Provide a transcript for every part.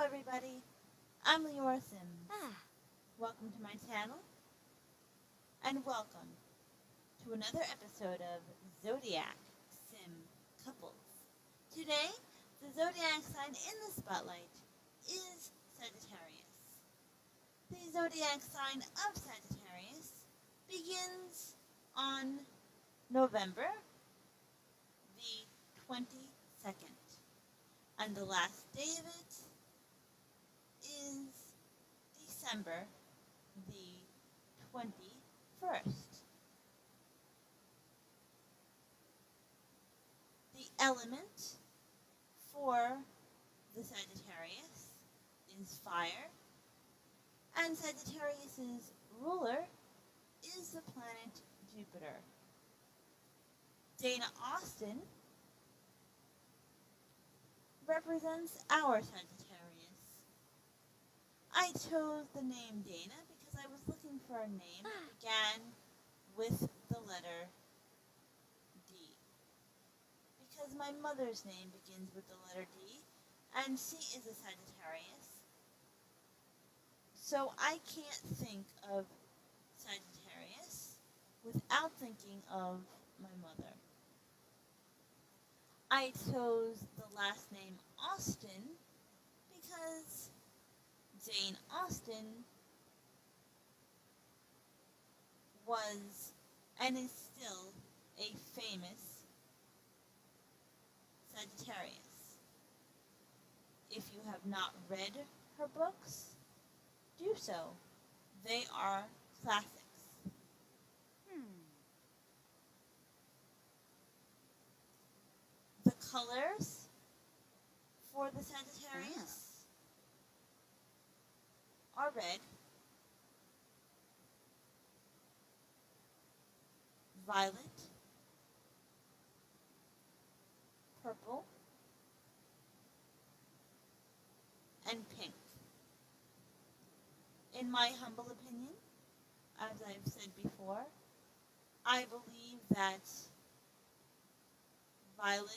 everybody, I'm Leora Sims. Welcome to my channel, and welcome to another episode of Zodiac Sim Couples. Today, the zodiac sign in the spotlight is Sagittarius. The zodiac sign of Sagittarius begins on November the 22nd, and the last day of it is December the 21st. The element for the Sagittarius is fire, and Sagittarius's ruler is the planet Jupiter. Dana Austin represents our Sagittarius. I chose the name Dana because I was looking for a name that began with the letter D. Because my mother's name begins with the letter D, and she is a Sagittarius. So I can't think of Sagittarius without thinking of my mother. I chose the last name Austin because Jane Austen was and is still a famous Sagittarius. If you have not read her books, do so. They are classics. The colors for the Sagittarius are red, violet, purple, and pink. In my humble opinion, as I've said before, I believe that violet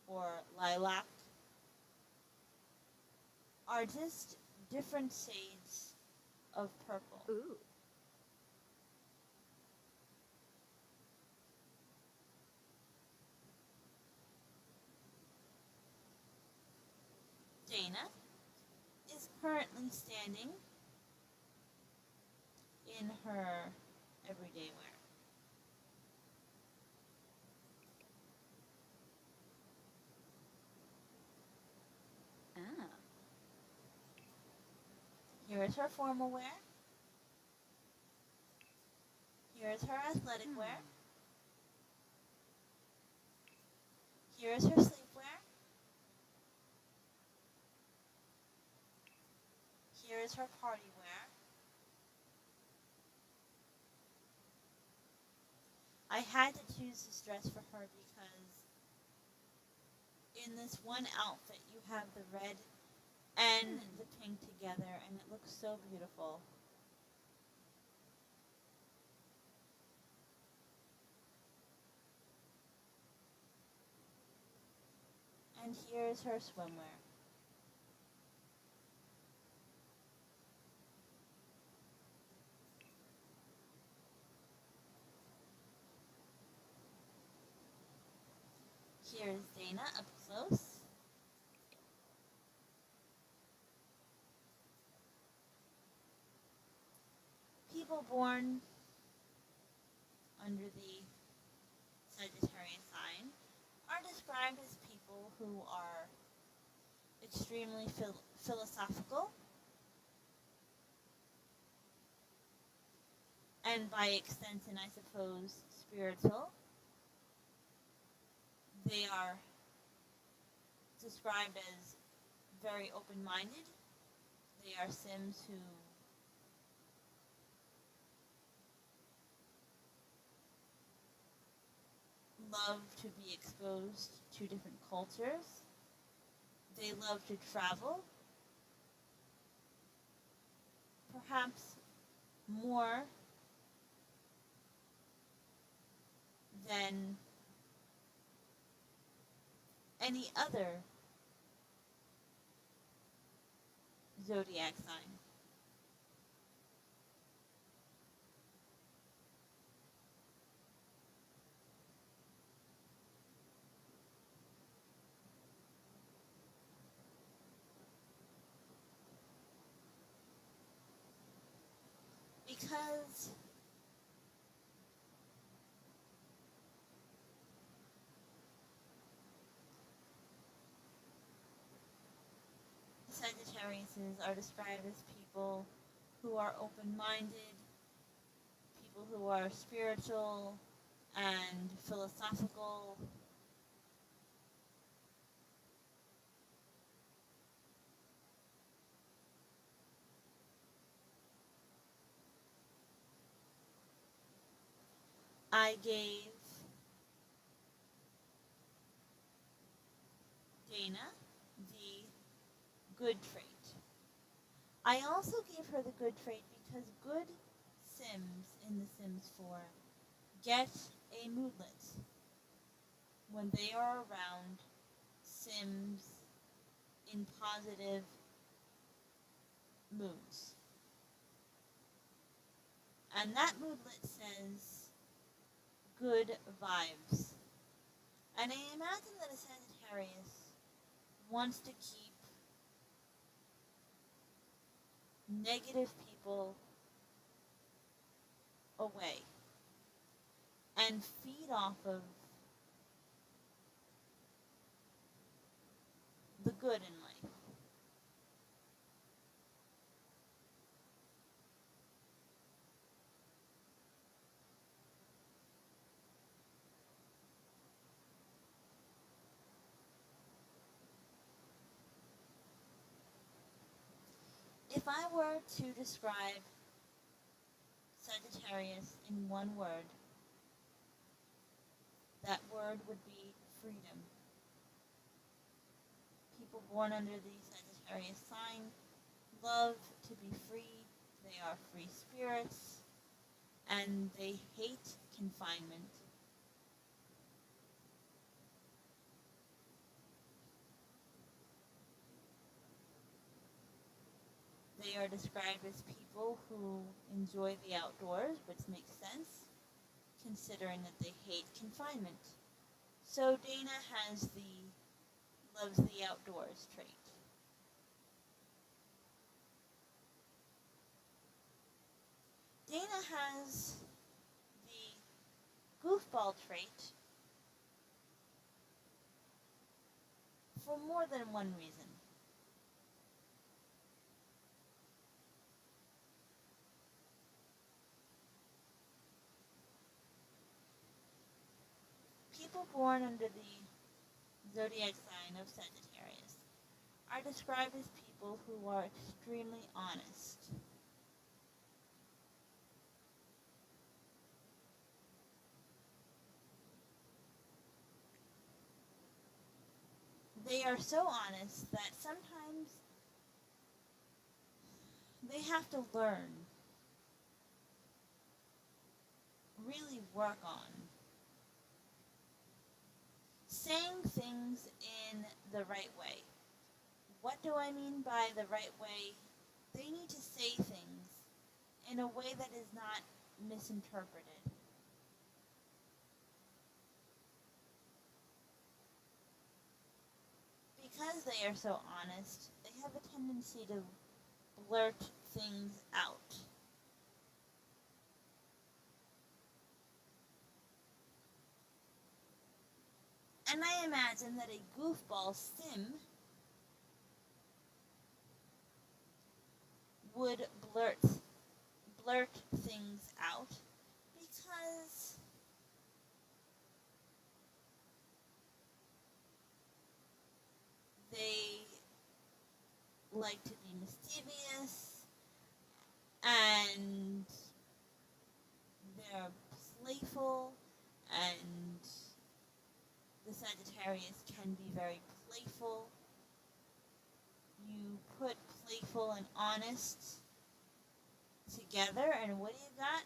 or lilac are just different shades of purple. Ooh. Dana is currently standing in her everyday wear. Here is her formal wear. Here is her athletic wear. Here is her sleepwear. Here is her party wear. I had to choose this dress for her because in this one outfit you have the red and the pink together, and it looks so beautiful. And here's her swimwear. Here's Dana up close. People born under the Sagittarius sign are described as people who are extremely philosophical and by extension, I suppose, spiritual. They are described as very open-minded. They are Sims who love to be exposed to different cultures. They love to travel, perhaps more than any other zodiac sign. Because Sagittariuses are described as people who are open-minded, people who are spiritual and philosophical. I gave Dana the good trait. I also gave her the good trait because good Sims in The Sims 4 get a moodlet when they are around Sims in positive moods. And that moodlet says good vibes. And I imagine that a Sagittarius wants to keep negative people away and feed off of the good in life. If I were to describe Sagittarius in one word, that word would be freedom. People born under the Sagittarius sign love to be free. They are free spirits, and they hate confinement. They are described as people who enjoy the outdoors, which makes sense, considering that they hate confinement. So Dana has the loves the outdoors trait. Dana has the goofball trait for more than one reason. People born under the zodiac sign of Sagittarius are described as people who are extremely honest. They are so honest that sometimes they have to learn, really work on saying things in the right way. What do I mean by the right way? They need to say things in a way that is not misinterpreted. Because they are so honest, they have a tendency to blurt things out. And I imagine that a goofball sim would blurt things out because they like to be mischievous and they're playful, and the Sagittarius can be very playful. You put playful and honest together, and what do you got?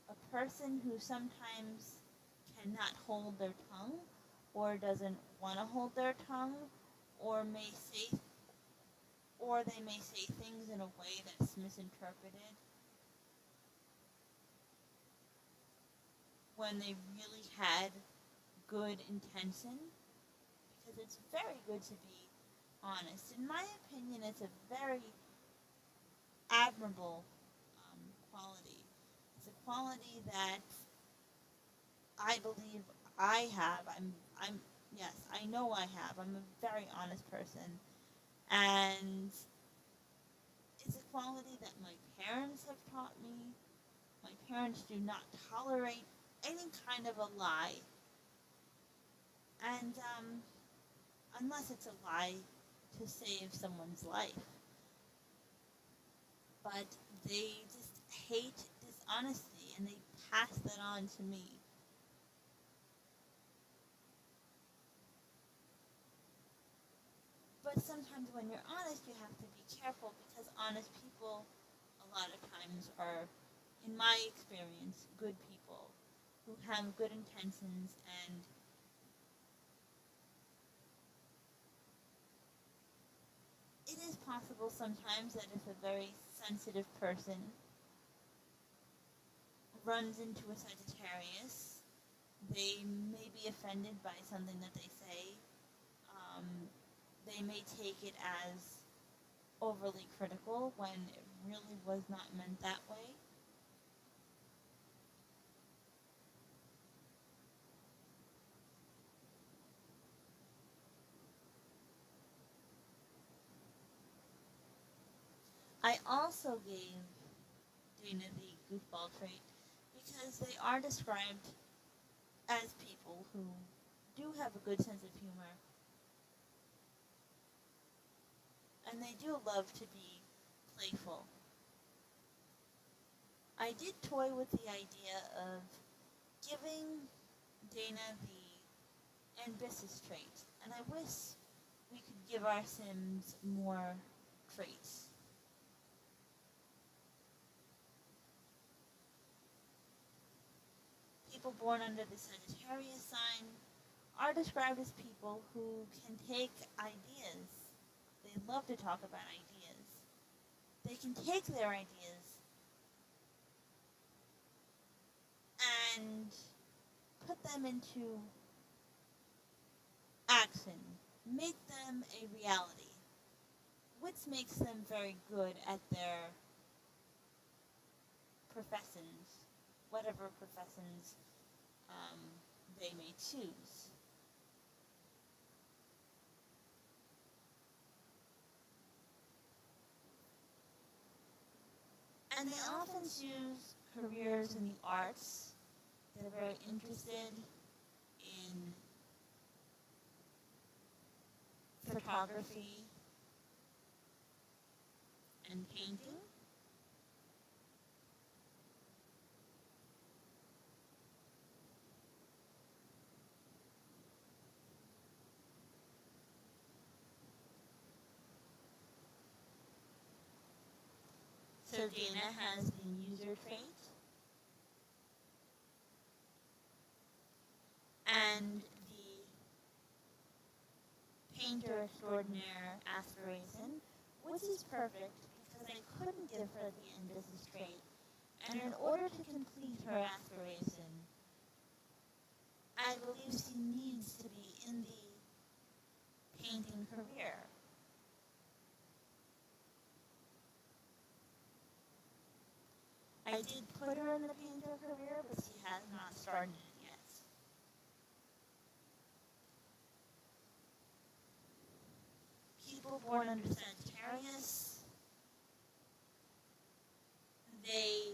A person who sometimes cannot hold their tongue, or doesn't want to hold their tongue, or may say or they may say things in a way that's misinterpreted when they really had good intention, because it's very good to be honest. In my opinion, it's a very admirable quality. It's a quality that I believe I have. Yes, I know I have. I'm a very honest person, and it's a quality that my parents have taught me. My parents do not tolerate any kind of a lie, and unless it's a lie to save someone's life. But they just hate dishonesty, and they pass that on to me. But sometimes when you're honest, you have to be careful, because honest people, a lot of times, are, in my experience, good people who have good intentions, and it is possible sometimes that if a very sensitive person runs into a Sagittarius, they may be offended by something that they say. Um, they may take it as overly critical when it really was not meant that way. I also gave Dana the goofball trait because they are described as people who do have a good sense of humor, and they do love to be playful. I did toy with the idea of giving Dana the ambitious trait, and I wish we could give our Sims more traits. People born under the Sagittarius sign are described as people who can take ideas. They love to talk about ideas. They can take their ideas and put them into action, make them a reality, which makes them very good at their professions, whatever professions um, they may choose. And they often choose careers in the arts. They're very interested in photography and painting. So Dana has the user trait and the painter extraordinaire aspiration, which is perfect because I couldn't give her the ambitious trait. And in order to complete her aspiration, I believe she needs to be in the painting career. I did put her in the painter career, but she has not started it yet. People born under Sagittarius, they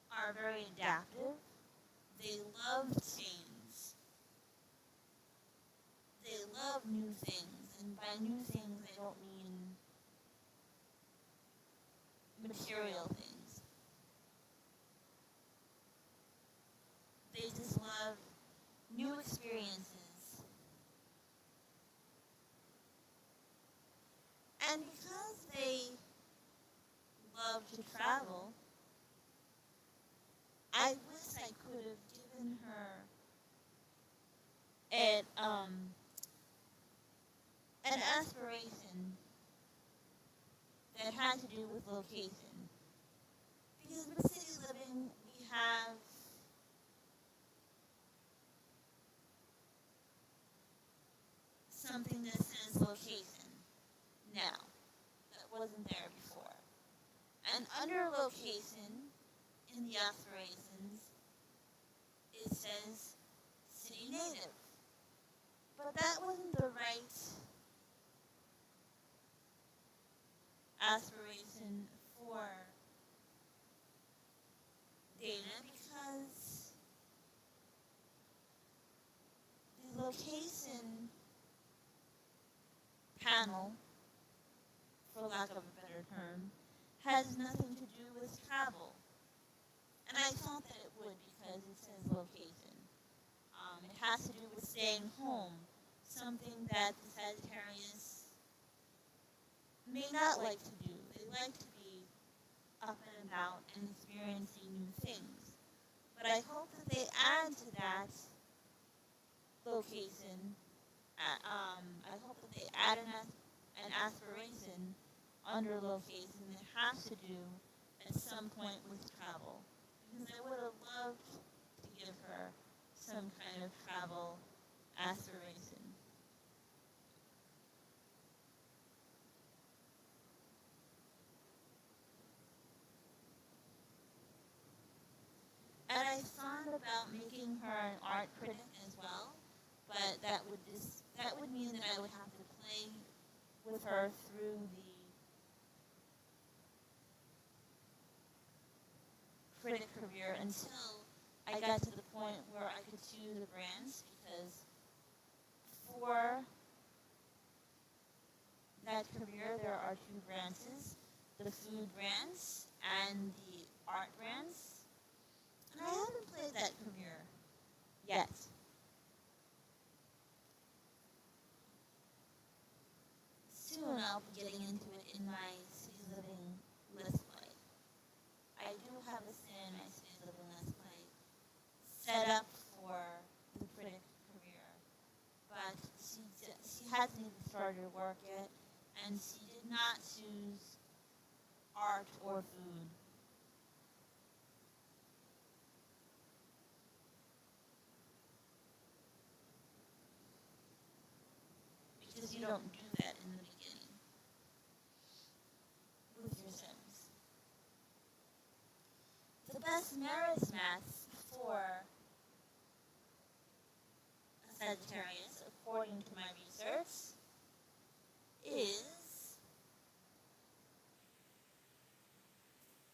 are very adaptive. They love change. They love new things, and by new things I don't mean material things. They just love new experiences. And because they love to travel, I wish I could have given her an aspiration that had to do with location. Because with city living, we have something that says location now that wasn't there before. And under location in the aspirations, it says city native. But that wasn't the right aspiration for Dana because the location panel, for lack of a better term, has nothing to do with travel. And I thought that it would because it says location. It has to do with staying home, something that the Sagittarius may not like to do. They like to be up and about and experiencing new things. But I hope that they add to that location. I hope that they add an aspiration under location that has to do at some point with travel. Because I would have loved to give her some kind of travel aspiration. And I thought about making her an art critic as well, but that would mean that I would have to play with her through the critic career until I got to the point where I could choose the brands, because for that career there are two branches, the food brands and the art brands. And I haven't played that career yet. Soon I'll be getting into it in my City Living Let's Play. I do have a sin in my City Living Let's Play set up for the critic career, but she hasn't even started work yet, and she did not choose art or food. Because you don't do that in the beginning with your Sims. The best marriage match for a Sagittarius, according to my research, is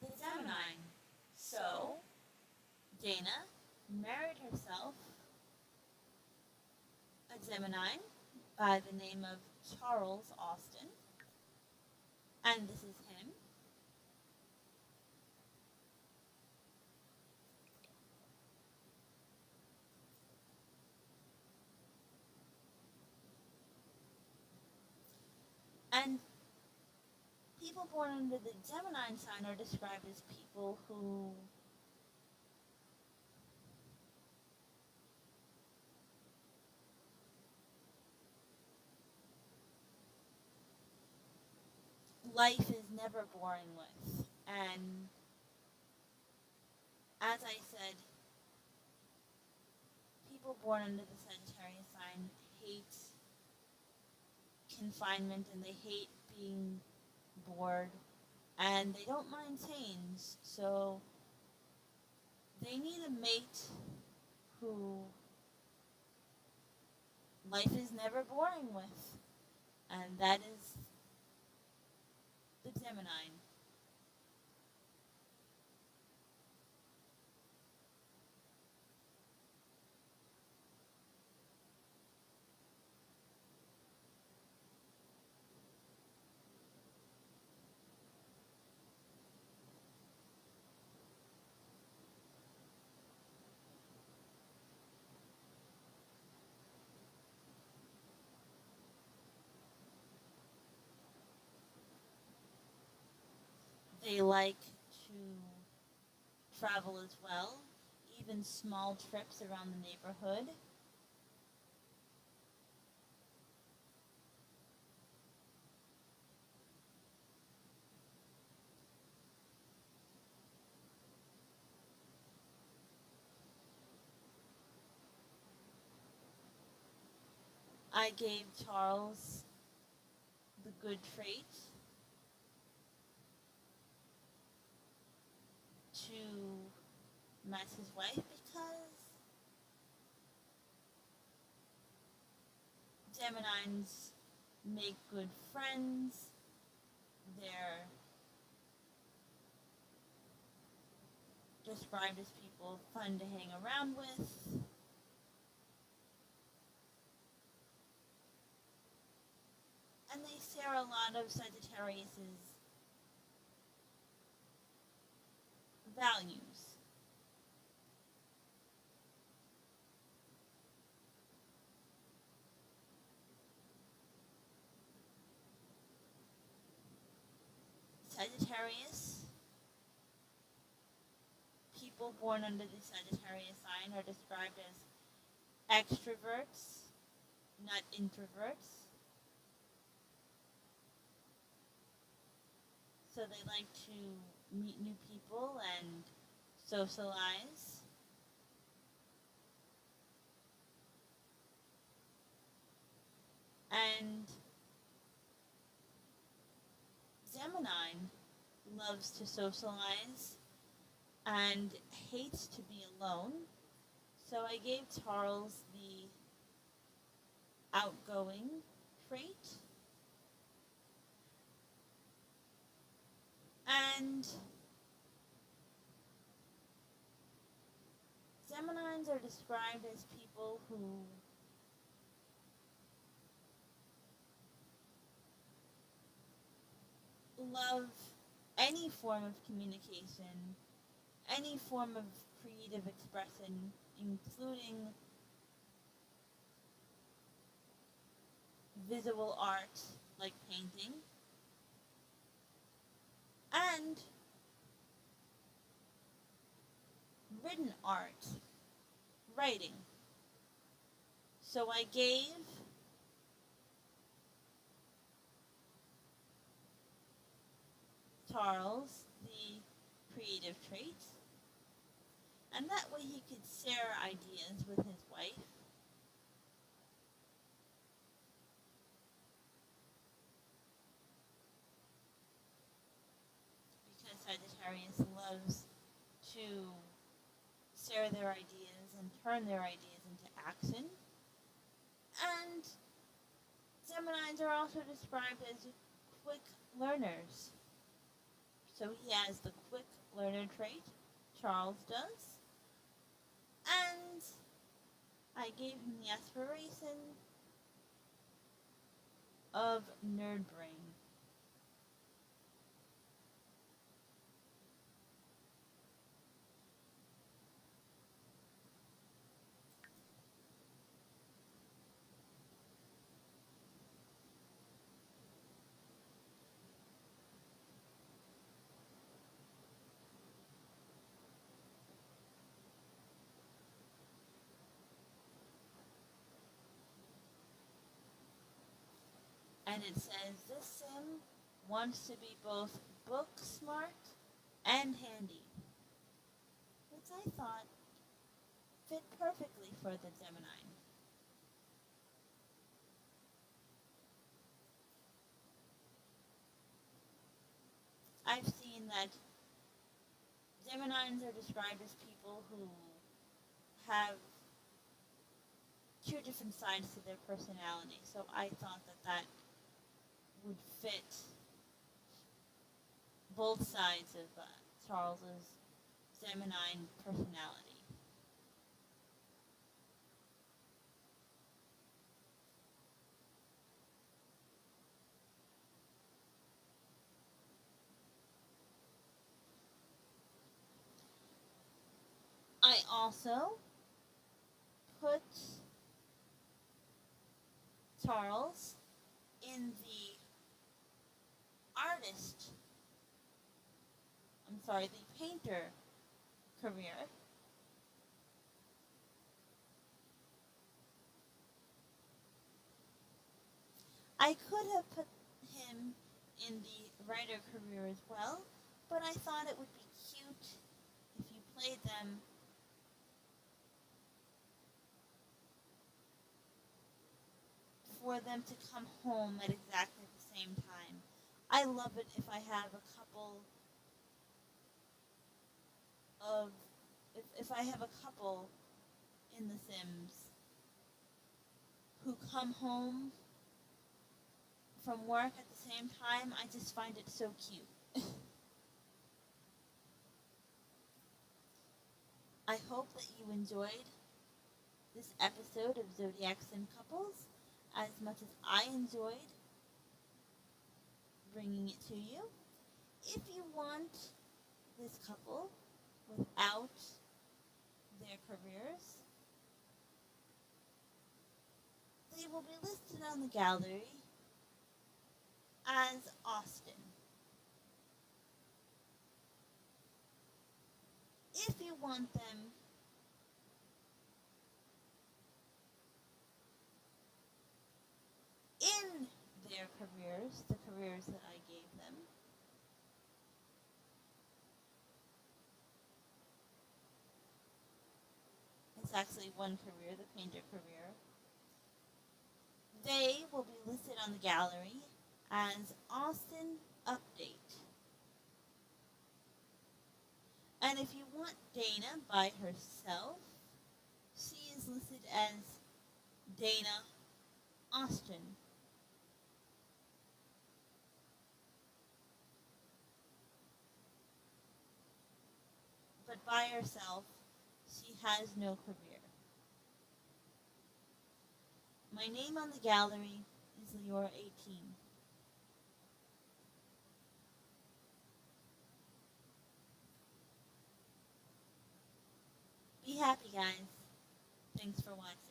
the Gemini. So, Dana married herself a Gemini by the name of Charles Austin, and this is him. And people born under the Gemini sign are described as people who life is never boring with. And as I said, people born under the Sagittarius sign hate confinement and they hate being bored and they don't mind change. So they need a mate who life is never boring with. And that is the Gemini. They like to travel as well, even small trips around the neighborhood. I gave Charles the good trait to match his wife because Geminis make good friends. They're described as people fun to hang around with. And they share a lot of Sagittarius's values. Sagittarius, people born under the Sagittarius sign are described as extroverts, not introverts. So they like to meet new people and socialize. And Gemini loves to socialize and hates to be alone. So I gave Charles the outgoing trait. And Geminis are described as people who love any form of communication, any form of creative expression, including visual art like painting, and written art, writing. So I gave Charles the creative trait, and that way he could share ideas with his wife. Because Sagittarius loves to share their ideas and turn their ideas into action. And Geminis are also described as quick learners. So he has the quick learner trait, Charles does. And I gave him the aspiration of nerd brain. And it says this sim wants to be both book smart and handy, which I thought fit perfectly for the Gemini. I've seen that Geminis are described as people who have two different sides to their personality, so I thought that that would fit both sides of Charles's Gemini personality. I also put Charles in the the painter career. I could have put him in the writer career as well, but I thought it would be cute if you played them for them to come home at exactly the same time. I love it if I have a couple of if I have a couple in The Sims who come home from work at the same time. I just find it so cute. I hope that you enjoyed this episode of Zodiac Sim Couples as much as I enjoyed bringing it to you. If you want this couple without their careers, they will be listed on the gallery as Austin. If you want them in their careers, the careers that I gave them, it's actually one career, the painter career, they will be listed on the gallery as Austin Update. And if you want Dana by herself, she is listed as Dana Austin. But by herself, she has no career. My name on the gallery is Leora 18. Be happy, guys. Thanks for watching.